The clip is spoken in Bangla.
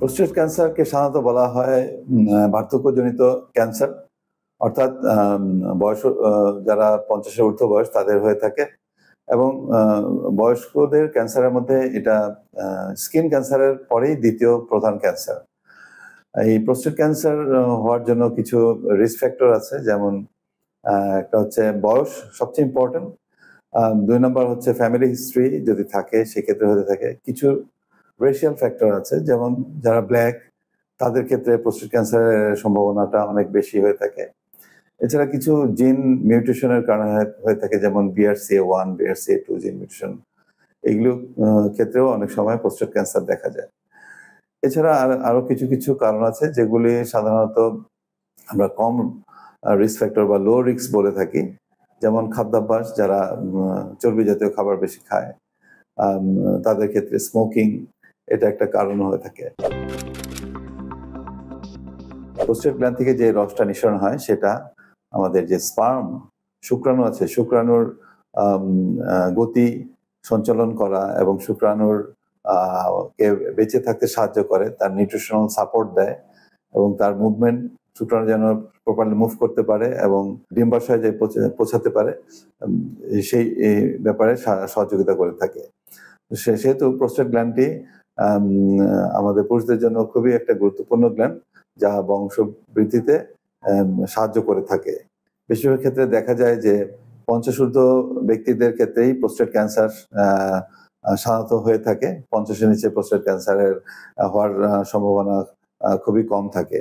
প্রোস্টেট ক্যান্সারকে সাধারণত বলা হয় বার্ধক্যজনিত ক্যান্সার। অর্থাৎ বয়স যারা 50-এর ঊর্ধ্ব বয়স তাদের হয়ে থাকে এবং বয়স্কদের ক্যান্সারের মধ্যে এটা স্কিন ক্যান্সারের পরেই দ্বিতীয় প্রধান ক্যান্সার। এই প্রোস্টেট ক্যান্সার হওয়ার জন্য কিছু রিস্ক ফ্যাক্টর আছে, যেমন একটা হচ্ছে বয়স সবচেয়ে ইম্পর্টেন্ট। 2 নম্বর হচ্ছে ফ্যামিলি হিস্ট্রি যদি থাকে সেক্ষেত্রে হতে থাকে। কিছু রেশিয়াল ফ্যাক্টর আছে, যেমন যারা ব্ল্যাক তাদের ক্ষেত্রে প্রোস্টেট ক্যান্সারের সম্ভাবনাটা অনেক বেশি হয়ে থাকে। এছাড়া কিছু জিন মিউটেশনের কারণে হয়ে থাকে, যেমন BRCA1, BRCA2 জিন মিউটেশন। এগুলো ক্ষেত্রেও অনেক সময় প্রোস্টেট ক্যান্সার দেখা যায়। এছাড়া আরো কিছু কারণ আছে যেগুলি সাধারণত আমরা কম রিস্ক ফ্যাক্টর বা লো রিস্ক বলে থাকি, যেমন খাদ্যাভ্যাস, যারা চর্বি জাতীয় খাবার বেশি খায় তাদের ক্ষেত্রে স্মোকিং এটা একটা কারণ হয়ে থাকে। প্রোস্টেট গ্ল্যান্ড থেকে যে রসটা নিঃসরণ হয় সেটা আমাদের যে স্পার্ম শুক্রাণু আছে, শুক্রাণুর গতি সঞ্চালন করা এবং শুক্রাণুর কে বেঁচে থাকতে সাহায্য করে, তার নিউট্রিশনাল সাপোর্ট দেয় এবং তার মুভমেন্ট, শুক্রাণু যেন প্রপারলি মুভ করতে পারে এবং ডিম্বাশয়ে যে পৌঁছাতে পারে সেই ব্যাপারে সহযোগিতা করে থাকে। সেহেতু প্রোস্টেট গ্ল্যান্ডটি আমাদের পুরুষদের জন্য খুবই একটা গুরুত্বপূর্ণ গ্ল্যান্ড, যা বংশবৃদ্ধিতে সাহায্য করে থাকে। বেশিরভাগ ক্ষেত্রে দেখা যায় যে 50 ঊর্ধ্ব ব্যক্তিদের ক্ষেত্রেই প্রোস্টেট ক্যান্সার সাধারণত হয়ে থাকে। 50-এর নিচে প্রোস্টেট ক্যান্সারের হওয়ার সম্ভাবনা খুবই কম থাকে।